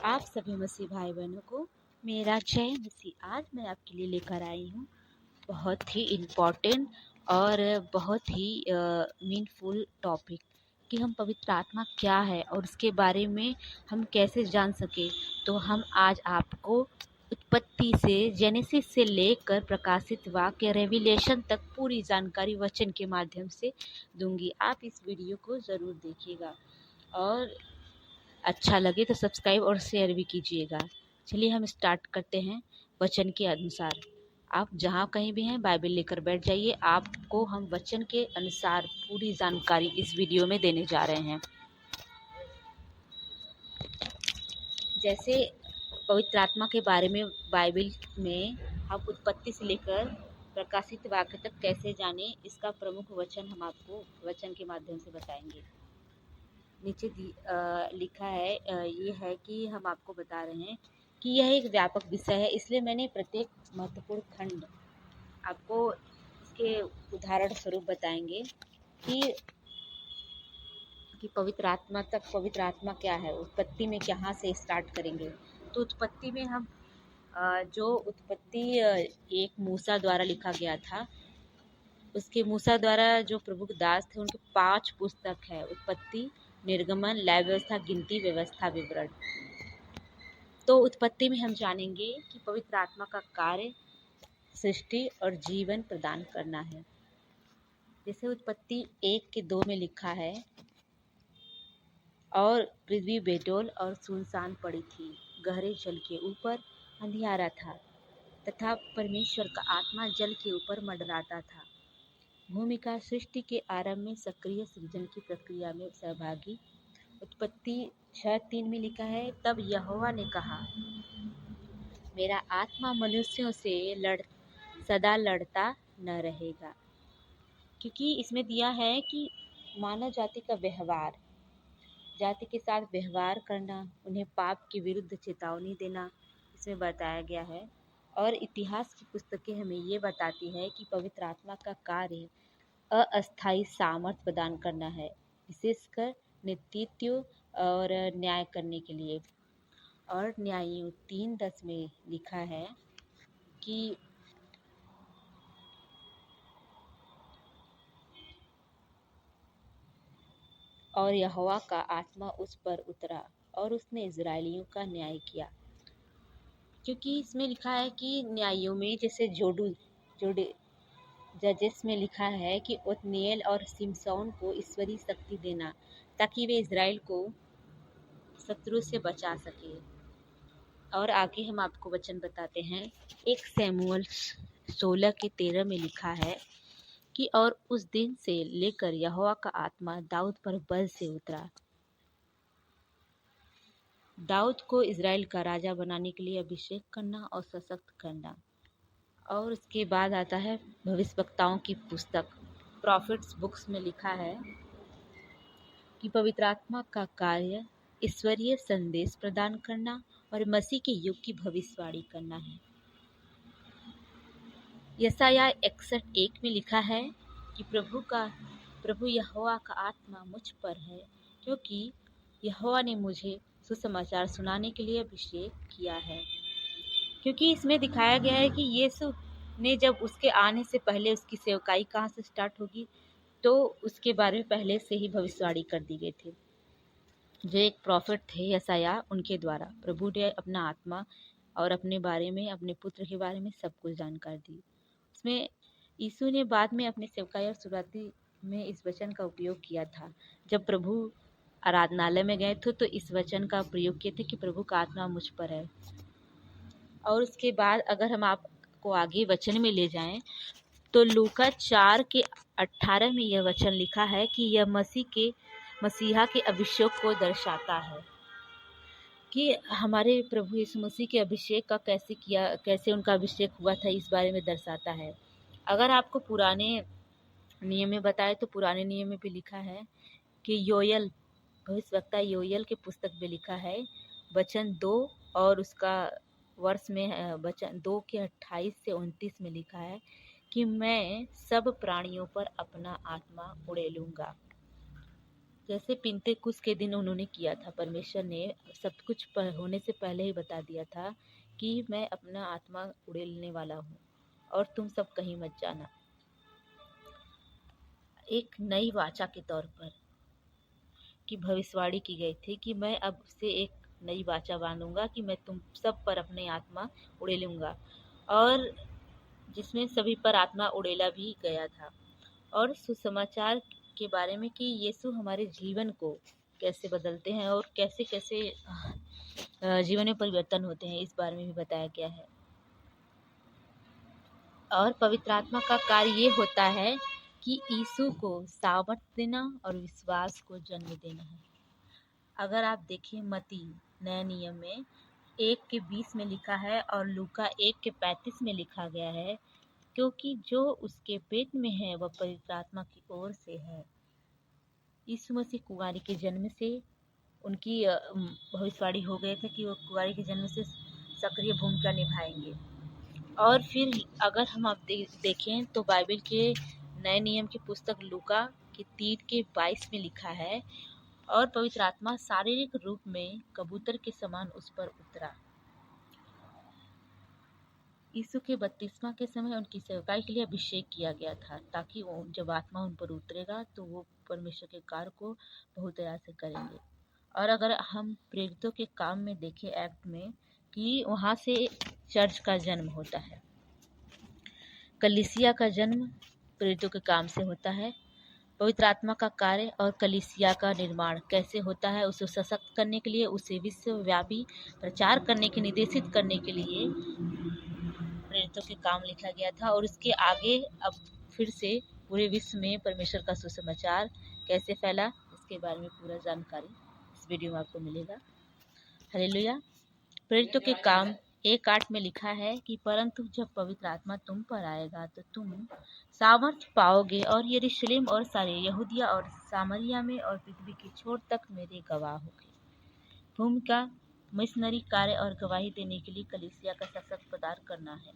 आप सभी मसीह भाई बहनों को मेरा जय मसीह। आज मैं आपके लिए लेकर आई हूँ बहुत ही इम्पोर्टेंट और बहुत ही मीनफुल टॉपिक कि हम पवित्र आत्मा क्या है और उसके बारे में हम कैसे जान सके। तो हम आज आपको उत्पत्ति से जेनेसिस से लेकर प्रकाशित वाक्य रेविलेशन तक पूरी जानकारी वचन के माध्यम से दूंगी। आप इस वीडियो को ज़रूर देखिएगा और अच्छा लगे तो सब्सक्राइब और शेयर भी कीजिएगा। चलिए हम स्टार्ट करते हैं वचन के अनुसार। आप जहाँ कहीं भी हैं बाइबल लेकर बैठ जाइए। आपको हम वचन के अनुसार पूरी जानकारी इस वीडियो में देने जा रहे हैं। जैसे पवित्र आत्मा के बारे में बाइबल में हम उत्पत्ति से लेकर प्रकाशित वाक्य तक कैसे जाने, इसका प्रमुख वचन हम आपको वचन के माध्यम से बताएंगे। नीचे लिखा है ये है कि हम आपको बता रहे हैं कि यह एक व्यापक विषय है, इसलिए मैंने प्रत्येक महत्वपूर्ण खंड आपको इसके उदाहरण स्वरूप बताएंगे कि पवित्र आत्मा क्या है। उत्पत्ति में कहाँ से स्टार्ट करेंगे तो उत्पत्ति में हम जो उत्पत्ति एक मूसा द्वारा लिखा गया था, उसके मूसा द्वारा जो प्रभु के दास थे उनके 5 पुस्तक है। उत्पत्ति, निर्गमन, लय व्यवस्था, गिनती, व्यवस्था, विवरण। तो उत्पत्ति में हम जानेंगे कि पवित्र आत्मा का कार्य सृष्टि और जीवन प्रदान करना है। जैसे उत्पत्ति 1:2 में लिखा है, और पृथ्वी बेडौल और सुनसान पड़ी थी, गहरे जल के ऊपर अंधियारा था तथा परमेश्वर का आत्मा जल के ऊपर मंडराता था। भूमि का सृष्टि के आरंभ में सक्रिय सृजन की प्रक्रिया में सहभागी। उत्पत्ति 6:3 में लिखा है, तब यहोवा ने कहा, मेरा आत्मा मनुष्यों से सदा लड़ता न रहेगा। क्योंकि इसमें दिया है कि मानव जाति का व्यवहार, जाति के साथ व्यवहार करना, उन्हें पाप के विरुद्ध चेतावनी देना, इसमें बताया गया है। और इतिहास की पुस्तकें हमें ये बताती है कि पवित्र आत्मा का कार्य अस्थायी सामर्थ्य प्रदान करना है, विशेषकर नेतृत्व और न्याय करने के लिए। और न्यायियों 3:10 में लिखा है कि और यहोवा का आत्मा उस पर उतरा और उसने इजरायलियों का न्याय किया। क्योंकि इसमें लिखा है कि न्यायियों में जैसे जजेस में लिखा है कि ओत्निएल और सिमसौन को ईश्वरीय शक्ति देना ताकि वे इज़राइल को शत्रु से बचा सके। और आगे हम आपको वचन बताते हैं, 1 शमूएल 16:13 में लिखा है कि और उस दिन से लेकर यहोवा का आत्मा दाऊद पर बल से उतरा। दाऊद को इज़राइल का राजा बनाने के लिए अभिषेक करना और सशक्त करना। और उसके बाद आता है भविष्यवक्ताओं की पुस्तक, प्रॉफिट्स बुक्स में लिखा है कि पवित्र आत्मा का कार्य ईश्वरीय संदेश प्रदान करना और मसीह के युग की भविष्यवाणी करना है। यशायाह 61:1 में लिखा है कि प्रभु यहोवा का आत्मा मुझ पर है, क्योंकि यहोवा ने मुझे सुसमाचार सुनाने के लिए अभिषेक किया है। क्योंकि इसमें दिखाया गया है कि यीशु ने जब उसके आने से पहले उसकी सेवकाई कहाँ से स्टार्ट होगी, तो उसके बारे में पहले से ही भविष्यवाणी कर दी गई थी। जो एक प्रॉफिट थे यशायाह, उनके द्वारा प्रभु ने अपना आत्मा और अपने बारे में, अपने पुत्र के बारे में सब कुछ जानकारी दी। उसमें यीशु ने बाद में अपने सेवकाई और शुरुआती में इस वचन का उपयोग किया था। जब प्रभु आराधनालय में गए थे तो इस वचन का प्रयोग किए थे कि प्रभु का आत्मा मुझ पर है। और उसके बाद अगर हम आपको आगे वचन में ले जाएं तो लूका 4:18 में यह वचन लिखा है कि यह मसीहा के अभिषेक को दर्शाता है कि हमारे प्रभु यीशु मसीह के अभिषेक का कैसे उनका अभिषेक हुआ था, इस बारे में दर्शाता है। अगर आपको पुराने नियम में बताए तो पुराने नियम में भी लिखा है कि योएल, भविष्यवक्ता योएल के पुस्तक में लिखा है वचन 2 और उसका वर्ष में वचन 2:28-29 में लिखा है कि मैं सब प्राणियों पर अपना आत्मा उड़ेलूंगा। जैसे पिंतेकुस्त के दिन उन्होंने किया था, परमेश्वर ने सब कुछ होने से पहले ही बता दिया था कि मैं अपना आत्मा उड़ेलने वाला हूँ और तुम सब कहीं मत जाना। एक नई वाचा के तौर पर की भविष्यवाणी की गई थी कि मैं अब से एक नई वाचा बांधूंगा कि मैं तुम सब पर अपनी आत्मा उड़ेलूंगा, और जिसमें सभी पर आत्मा उड़ेला भी गया था। और सुसमाचार के बारे में कि यीशु हमारे जीवन को कैसे बदलते हैं और कैसे कैसे जीवन में परिवर्तन होते हैं, इस बारे में भी बताया गया है। और पवित्र आत्मा का कार्य ये होता है कि यीशु को सामर्थ देना और विश्वास को जन्म देना है। अगर आप देखें मत्ती नए नियम में 1:20 में लिखा है और लूका 1:35 में लिखा गया है, क्योंकि जो उसके पेट में है वह पवित्र आत्मा की ओर से है। यीशु मसीह कुंवारी के जन्म से उनकी भविष्यवाणी हो गया था कि वो कुंवारी के जन्म से सक्रिय भूमिका निभाएंगे। और फिर अगर हम आप देखें तो बाइबल के नए नियम की पुस्तक लूका के 3:22 में लिखा है, और पवित्र आत्मा शारीरिक रूप में कबूतर के समान उस पर उतरा। यीशु के बपतिस्मा के समय उनकी सेवकाई के लिए अभिषेक किया गया था, ताकि वो जब आत्मा उन पर उतरेगा तो वो परमेश्वर के कार्य को बहुत दया से करेंगे। और अगर हम प्रेरितों के काम में देखें एक्ट में, कि वहाँ से चर्च का जन्म होता है, कलीसिया का जन्म प्रेरितों के काम से होता है। पवित्र आत्मा का कार्य और कलीसिया का निर्माण कैसे होता है, उसे सशक्त करने के लिए, उसे विश्वव्यापी प्रचार करने के निर्देशित करने के लिए प्रेरितों के काम लिखा गया था। और उसके आगे अब फिर से पूरे विश्व में परमेश्वर का सुसमाचार कैसे फैला, इसके बारे में पूरा जानकारी इस वीडियो में आपको मिलेगा। हालेलुया। प्रेरितों के काम 1:8 में लिखा है कि परंतु जब पवित्र आत्मा तुम पर आएगा तो तुम सामर्थ पाओगे और यरूशलेम और सारे यहूदिया और सामरिया में और पृथ्वी की छोर तक मेरे गवाह होगे। भूमिका मिशनरी कार्य और गवाही देने के लिए कलीसिया का सशक्त पदार्थ करना है।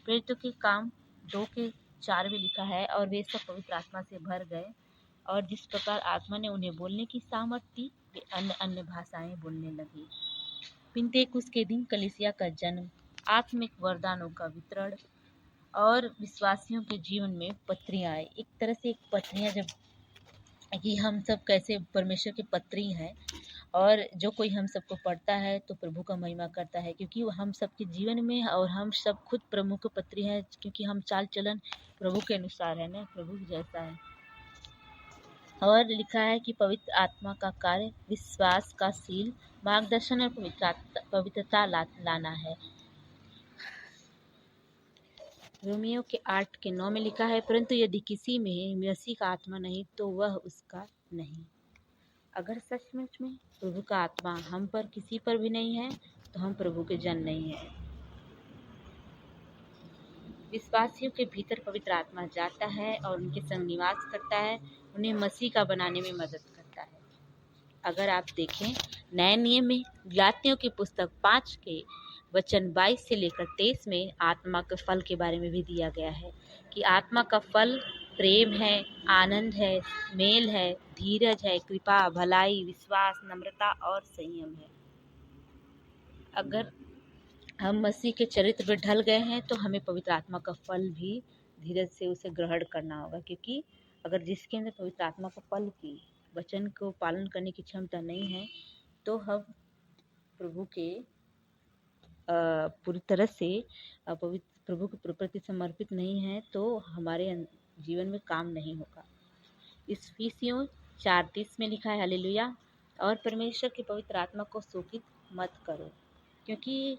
प्रेरितों के काम 2:4 में लिखा है, और वे सब पवित्र आत्मा से भर गए और जिस प्रकार आत्मा ने उन्हें बोलने की सामर्थ्य दी वे अन्य अन्य भाषाएं बोलने लगे। पिंतेकुस्त के दिन कलीसिया का जन्म, आत्मिक वरदानों का वितरण और विश्वासियों के जीवन में पत्रियां आए। एक तरह से एक पत्रियां, जब कि हम सब कैसे परमेश्वर की पत्री हैं, और जो कोई हम सबको पढ़ता है तो प्रभु का महिमा करता है, क्योंकि वो हम सबके जीवन में, और हम सब खुद प्रमुख पत्री हैं, क्योंकि हम चाल चलन प्रभु के अनुसार है ना, प्रभु जैसा है। और लिखा है कि पवित्र आत्मा का कार्य विश्वास का सील, मार्गदर्शन और पवित्रता लाना है। रोमियो के 8:9 में लिखा है, परंतु यदि किसी में मसीह का आत्मा नहीं तो वह उसका नहीं। अगर सचमुच में प्रभु का आत्मा हम पर किसी पर भी नहीं है तो हम प्रभु के जन नहीं है। विश्वासियों के भीतर पवित्र आत्मा जाता है और उनके संग निवास करता है, उन्हें मसीह का बनाने में मदद करता है। अगर आप देखें नए नियम में गलातियों की पुस्तक 5 के वचन 22 से लेकर 23 में आत्मा के फल के बारे में भी दिया गया है कि आत्मा का फल प्रेम है, आनंद है, मेल है, धीरज है, कृपा, भलाई, विश्वास, नम्रता और संयम है। अगर हम मसीह के चरित्र में ढल गए हैं तो हमें पवित्र आत्मा का फल भी धीरज से उसे ग्रहण करना होगा, क्योंकि अगर जिसके अंदर पवित्र आत्मा का फल की वचन को पालन करने की क्षमता नहीं है तो हम प्रभु के पूरी तरह से पवित्र प्रभु के प्रति समर्पित नहीं है, तो हमारे जीवन में काम नहीं होगा। इफिसियों 4:30 में लिखा है, हालेलुया। और परमेश्वर के पवित्र आत्मा को शोकित मत करो, क्योंकि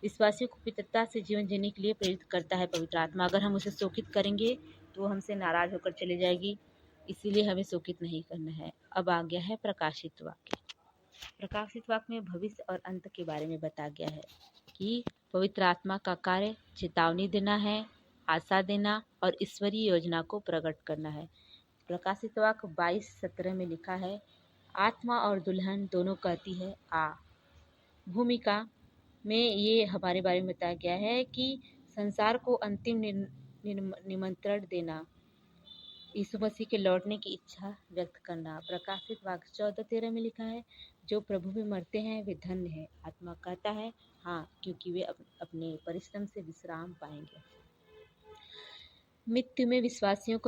विश्वासियों को पवित्रता से जीवन जीने के लिए प्रेरित करता है पवित्र आत्मा। अगर हम उसे शोकित करेंगे तो वो हमसे नाराज होकर चली जाएगी, इसीलिए हमें शोकित नहीं करना है। अब आ गया है प्रकाशित वाक्य। प्रकाशित वाक्य में भविष्य और अंत के बारे में बताया गया है कि पवित्र आत्मा का कार्य चेतावनी देना है, आशा देना और ईश्वरीय योजना को प्रकट करना है। प्रकाशित वाक्य 22:17 में लिखा है, आत्मा और दुल्हन दोनों कहती है आ। भूमिका में ये हमारे बारे में बताया गया है कि संसार को अंतिम निमंत्रण देना, यीशु मसीह के लौटने की इच्छा व्यक्त करना। प्रकाशित वाक्य 14:13 में लिखा है, जो प्रभु में मरते हैं वे धन्य हैं। आत्मा कहता है हाँ, क्योंकि वे अपने परिश्रम से विश्राम पाएंगे। मृत्यु में विश्वासियों को